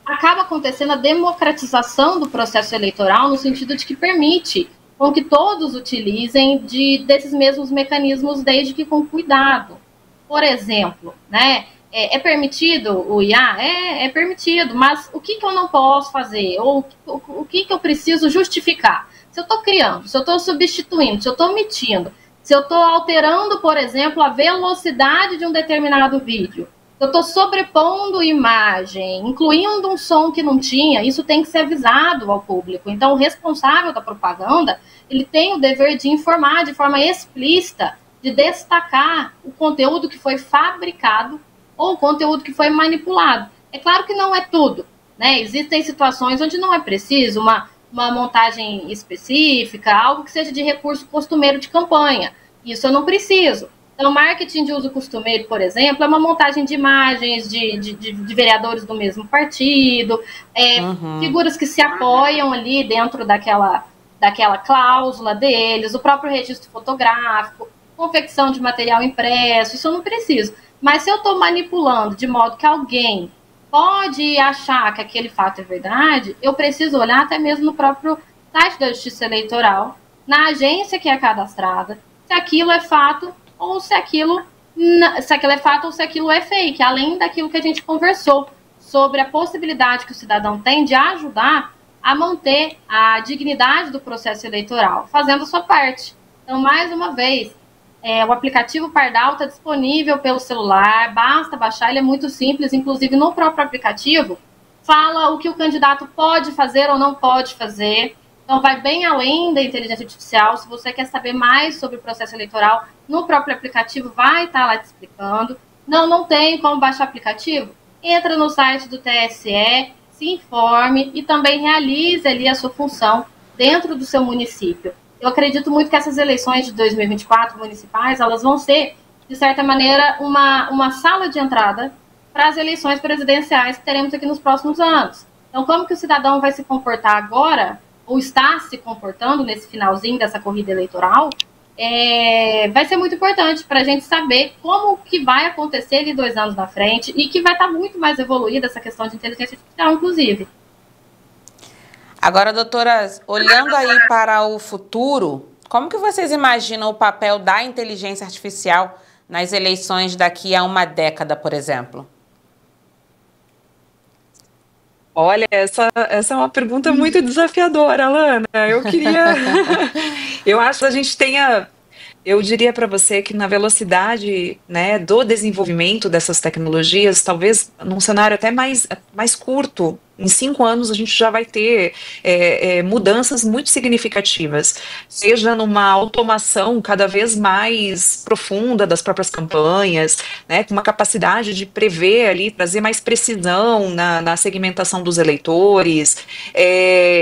acaba acontecendo a democratização do processo eleitoral no sentido de que permite com que todos utilizem desses mesmos mecanismos, desde que com cuidado. Por exemplo, né, é permitido o IA? É permitido, mas o que eu não posso fazer? Ou o que eu preciso justificar? Se eu estou criando, se eu estou substituindo, se eu estou omitindo, se eu estou alterando, por exemplo, a velocidade de um determinado vídeo, se eu estou sobrepondo imagem, incluindo um som que não tinha, isso tem que ser avisado ao público. Então, o responsável da propaganda, ele tem o dever de informar de forma explícita, de destacar o conteúdo que foi fabricado ou o conteúdo que foi manipulado. É claro que não é tudo, né? Existem situações onde não é preciso uma montagem específica, algo que seja de recurso costumeiro de campanha. Isso eu não preciso. Então, marketing de uso costumeiro, por exemplo, é uma montagem de imagens de vereadores do mesmo partido, figuras que se apoiam ali dentro daquela cláusula deles, o próprio registro fotográfico, confecção de material impresso, isso eu não preciso. Mas se eu estou manipulando de modo que alguém pode achar que aquele fato é verdade, eu preciso olhar até mesmo no próprio site da Justiça Eleitoral, na agência que é cadastrada, se aquilo é fato ou se aquilo é fato ou se aquilo é fake, além daquilo que a gente conversou sobre a possibilidade que o cidadão tem de ajudar a manter a dignidade do processo eleitoral, fazendo a sua parte. Então, mais uma vez, o aplicativo Pardal está disponível pelo celular, basta baixar, ele é muito simples, inclusive no próprio aplicativo, fala o que o candidato pode fazer ou não pode fazer. Então, vai bem além da inteligência artificial. Se você quer saber mais sobre o processo eleitoral, no próprio aplicativo vai estar lá te explicando. Não tem como baixar o aplicativo? Entra no site do TSE, se informe e também realize ali a sua função dentro do seu município. Eu acredito muito que essas eleições de 2024 municipais, elas vão ser, de certa maneira, uma sala de entrada para as eleições presidenciais que teremos aqui nos próximos anos. Então, como que o cidadão vai se comportar agora, ou está se comportando nesse finalzinho dessa corrida eleitoral, vai ser muito importante para a gente saber como que vai acontecer ali 2 anos na frente e que vai estar muito mais evoluída essa questão de inteligência artificial, inclusive. Agora, doutora, olhando aí para o futuro, como que vocês imaginam o papel da inteligência artificial nas eleições daqui a uma década, por exemplo? Olha, essa é uma pergunta muito desafiadora, Alana. Eu acho que a gente tenha. Eu diria para você que na velocidade, né, do desenvolvimento dessas tecnologias, talvez num cenário até mais curto, em 5 anos a gente já vai ter mudanças muito significativas, seja numa automação cada vez mais profunda das próprias campanhas, né, com uma capacidade de prever ali, trazer mais precisão na segmentação dos eleitores.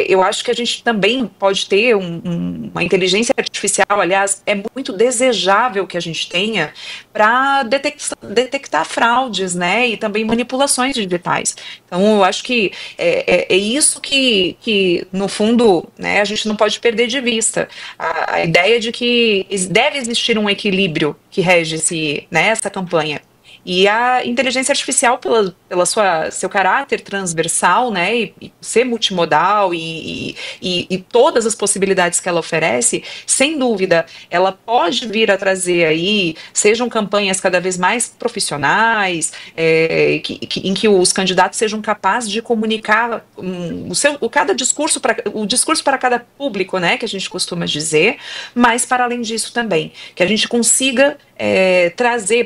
Eu acho que a gente também pode ter uma inteligência artificial, aliás, é muito desejável que a gente tenha para detectar fraudes, né, e também manipulações digitais. Então, eu acho que é isso que, no fundo, né, a gente não pode perder de vista. A ideia de que deve existir um equilíbrio que rege essa campanha. E a inteligência artificial, pela seu caráter transversal, né, e ser multimodal e todas as possibilidades que ela oferece, sem dúvida, ela pode vir a trazer aí, sejam campanhas cada vez mais profissionais, em que os candidatos sejam capazes de comunicar o discurso para cada público, né, que a gente costuma dizer, mas para além disso também, que a gente consiga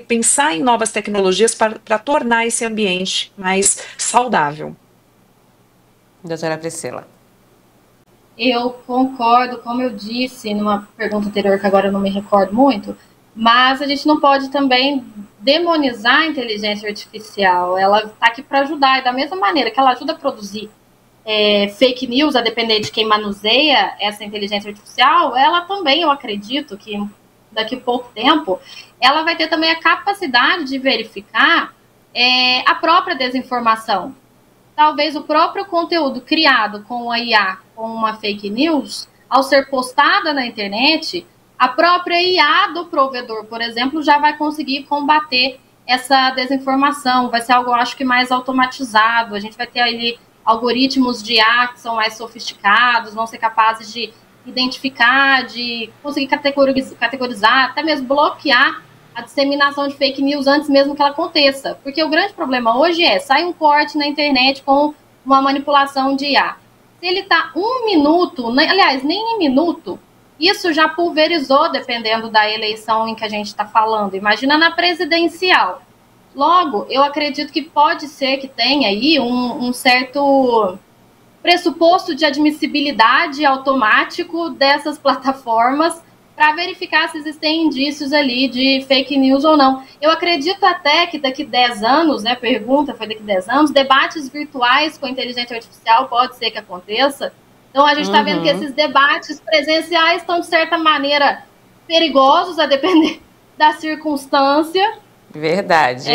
pensar em novas tecnologias para tornar esse ambiente mais saudável. Doutora Priscila. Eu concordo, como eu disse numa pergunta anterior, que agora eu não me recordo muito, mas a gente não pode também demonizar a inteligência artificial. Ela está aqui para ajudar, e da mesma maneira que ela ajuda a produzir fake news, a depender de quem manuseia essa inteligência artificial, ela também, eu acredito que daqui a pouco tempo, ela vai ter também a capacidade de verificar a própria desinformação. Talvez o próprio conteúdo criado com a IA, com uma fake news, ao ser postada na internet, a própria IA do provedor, por exemplo, já vai conseguir combater essa desinformação. Vai ser algo, eu acho que mais automatizado. A gente vai ter ali algoritmos de IA que são mais sofisticados, vão ser capazes de identificar, de conseguir categorizar, até mesmo bloquear a disseminação de fake news antes mesmo que ela aconteça. Porque o grande problema hoje sai um corte na internet com uma manipulação de IA. Se ele está 1 minuto, aliás, nem em minuto, isso já pulverizou, dependendo da eleição em que a gente está falando. Imagina na presidencial. Logo, eu acredito que pode ser que tenha aí um certo pressuposto de admissibilidade automático dessas plataformas para verificar se existem indícios ali de fake news ou não. Eu acredito até que daqui 10 anos, né, pergunta foi daqui 10 anos, debates virtuais com inteligência artificial pode ser que aconteça. Então a gente está vendo que esses debates presenciais estão, de certa maneira, perigosos, a depender da circunstância. Verdade.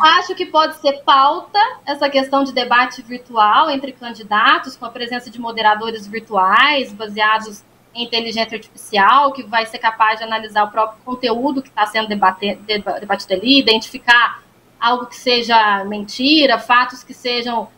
Acho que pode ser pauta essa questão de debate virtual entre candidatos, com a presença de moderadores virtuais baseados em inteligência artificial, que vai ser capaz de analisar o próprio conteúdo que está sendo debatido ali, identificar algo que seja mentira, fatos que sejam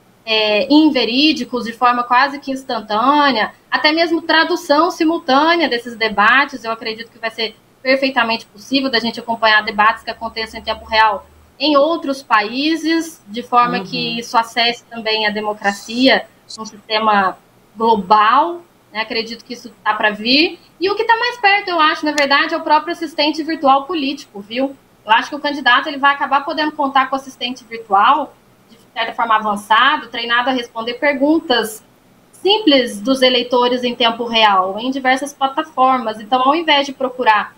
inverídicos de forma quase que instantânea, até mesmo tradução simultânea desses debates. Eu acredito que vai ser perfeitamente possível da gente acompanhar debates que aconteçam em tempo real em outros países, de forma que isso acesse também a democracia num sistema global, né? Acredito que isso está para vir. E o que está mais perto, eu acho, na verdade, é o próprio assistente virtual político, viu? Eu acho que o candidato ele vai acabar podendo contar com o assistente virtual, de certa forma avançado, treinado a responder perguntas simples dos eleitores em tempo real, em diversas plataformas. Então, ao invés de procurar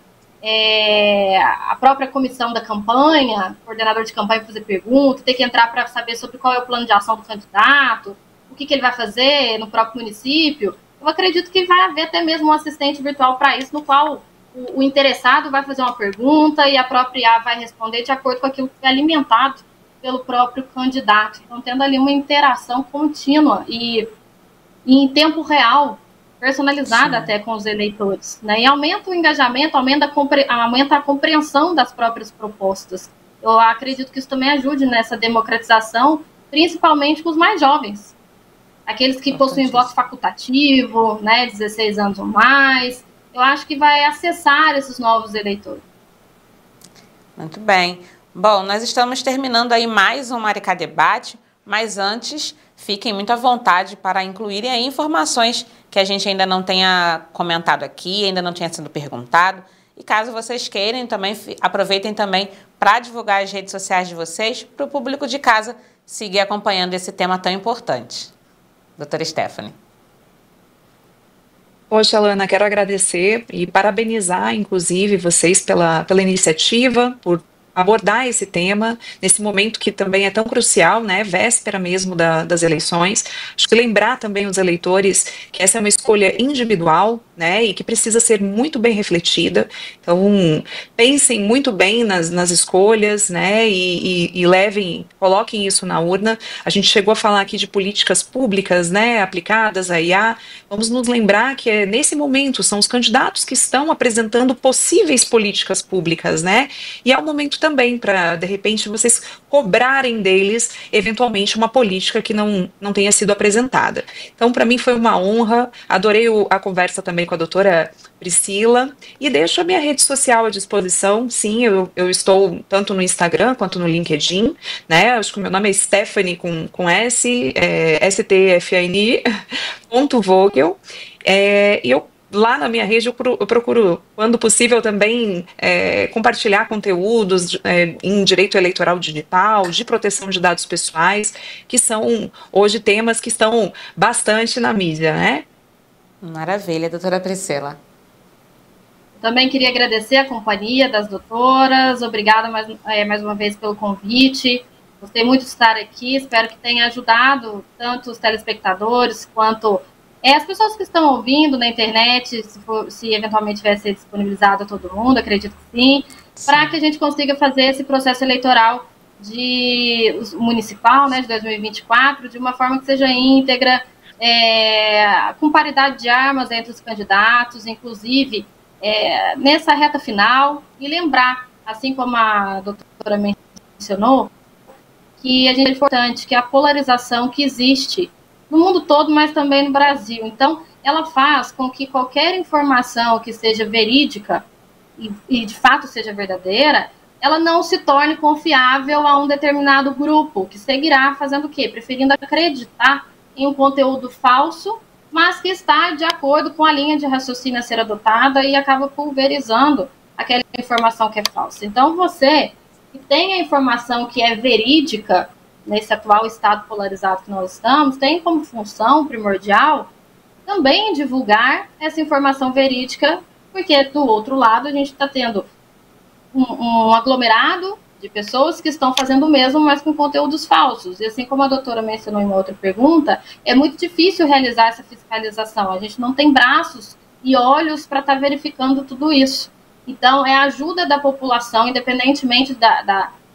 a própria comissão da campanha, coordenador de campanha fazer pergunta, ter que entrar para saber sobre qual é o plano de ação do candidato, o que ele vai fazer no próprio município, eu acredito que vai haver até mesmo um assistente virtual para isso, no qual o interessado vai fazer uma pergunta e a própria IA vai responder de acordo com aquilo que é alimentado pelo próprio candidato. Então, tendo ali uma interação contínua e em tempo real, personalizada até com os eleitores, né? E aumenta o engajamento, aumenta a compreensão das próprias propostas. Eu acredito que isso também ajude nessa democratização, principalmente com os mais jovens, aqueles que possuem voto facultativo, né, 16 anos ou mais. Eu acho que vai acessar esses novos eleitores. Muito bem. Bom, nós estamos terminando aí mais um Maricá Debate, mas antes, fiquem muito à vontade para incluírem aí informações que a gente ainda não tenha comentado aqui, ainda não tenha sido perguntado. E caso vocês queiram, também aproveitem também para divulgar as redes sociais de vocês para o público de casa seguir acompanhando esse tema tão importante. Doutora Stephanie. Poxa, Alana, quero agradecer e parabenizar, inclusive, vocês pela iniciativa, por abordar esse tema nesse momento que também é tão crucial, né, véspera mesmo das eleições. Acho que lembrar também os eleitores que essa é uma escolha individual, né, e que precisa ser muito bem refletida. Então, pensem muito bem nas escolhas, né, e coloquem isso na urna. A gente chegou a falar aqui de políticas públicas, né, aplicadas à IA. Vamos nos lembrar que nesse momento são os candidatos que estão apresentando possíveis políticas públicas, né, e é o momento também para, de repente, vocês cobrarem deles, eventualmente, uma política que não tenha sido apresentada. Então, para mim foi uma honra, adorei a conversa também com a doutora Priscila, e deixo a minha rede social à disposição. Sim, eu estou tanto no Instagram quanto no LinkedIn, né, acho que o meu nome é Stephanie com S, STFANI, _Vogel, e eu lá na minha rede eu procuro, quando possível, também compartilhar conteúdos em direito eleitoral digital, de proteção de dados pessoais, que são hoje temas que estão bastante na mídia, né? Maravilha, doutora Priscila. Também queria agradecer a companhia das doutoras, obrigada mais uma vez pelo convite. Gostei muito de estar aqui, espero que tenha ajudado tanto os telespectadores quanto as pessoas que estão ouvindo na internet, se eventualmente vai ser disponibilizado a todo mundo, acredito que sim, para que a gente consiga fazer esse processo eleitoral municipal, né, de 2024, de uma forma que seja íntegra, com paridade de armas entre os candidatos, inclusive nessa reta final, e lembrar, assim como a doutora mencionou, que a gente é importante, que a polarização que existe no mundo todo, mas também no Brasil. Então, ela faz com que qualquer informação que seja verídica e de fato seja verdadeira, ela não se torne confiável a um determinado grupo, que seguirá fazendo o quê? Preferindo acreditar em um conteúdo falso, mas que está de acordo com a linha de raciocínio a ser adotada e acaba pulverizando aquela informação que é falsa. Então, você que tem a informação que é verídica, nesse atual estado polarizado que nós estamos, tem como função primordial também divulgar essa informação verídica, porque do outro lado a gente está tendo um aglomerado de pessoas que estão fazendo o mesmo, mas com conteúdos falsos. E assim como a doutora mencionou em uma outra pergunta, é muito difícil realizar essa fiscalização. A gente não tem braços e olhos para estar verificando tudo isso. Então, é a ajuda da população, independentemente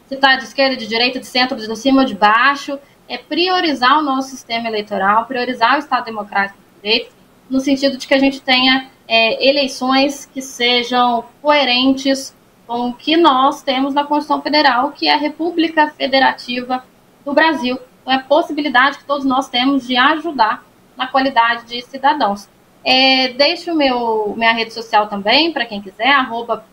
se está de esquerda, de direita, de centro, de cima ou de baixo, é priorizar o nosso sistema eleitoral, priorizar o Estado Democrático de Direito, no sentido de que a gente tenha eleições que sejam coerentes com o que nós temos na Constituição Federal, que é a República Federativa do Brasil. Então, é a possibilidade que todos nós temos de ajudar na qualidade de cidadãos. Deixo minha rede social também, para quem quiser,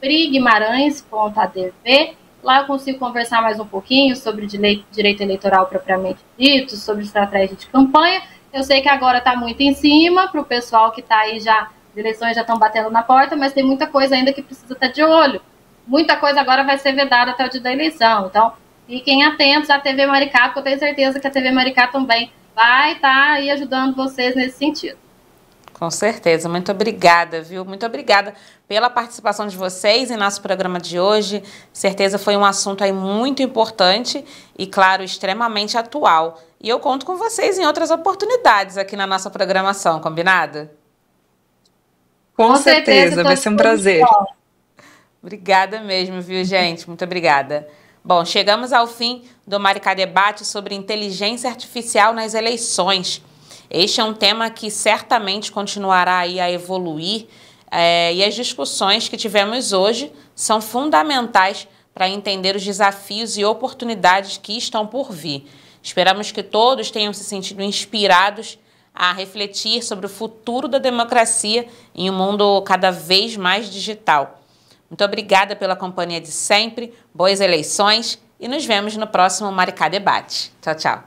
@priguimarães.adv. Lá eu consigo conversar mais um pouquinho sobre direito eleitoral propriamente dito, sobre estratégia de campanha. Eu sei que agora está muito em cima, para o pessoal que está aí já, as eleições já estão batendo na porta, mas tem muita coisa ainda que precisa estar de olho. Muita coisa agora vai ser vedada até o dia da eleição. Então, fiquem atentos à TV Maricá, porque eu tenho certeza que a TV Maricá também vai estar aí ajudando vocês nesse sentido. Com certeza, muito obrigada, viu? Muito obrigada pela participação de vocês em nosso programa de hoje. Certeza foi um assunto aí muito importante e, claro, extremamente atual. E eu conto com vocês em outras oportunidades aqui na nossa programação, combinado? Com certeza, vai ser um prazer. Obrigada mesmo, viu, gente? Muito obrigada. Bom, chegamos ao fim do Maricá Debate sobre inteligência artificial nas eleições. Este é um tema que certamente continuará aí a evoluir e as discussões que tivemos hoje são fundamentais para entender os desafios e oportunidades que estão por vir. Esperamos que todos tenham se sentido inspirados a refletir sobre o futuro da democracia em um mundo cada vez mais digital. Muito obrigada pela companhia de sempre, boas eleições e nos vemos no próximo Maricá Debate. Tchau, tchau.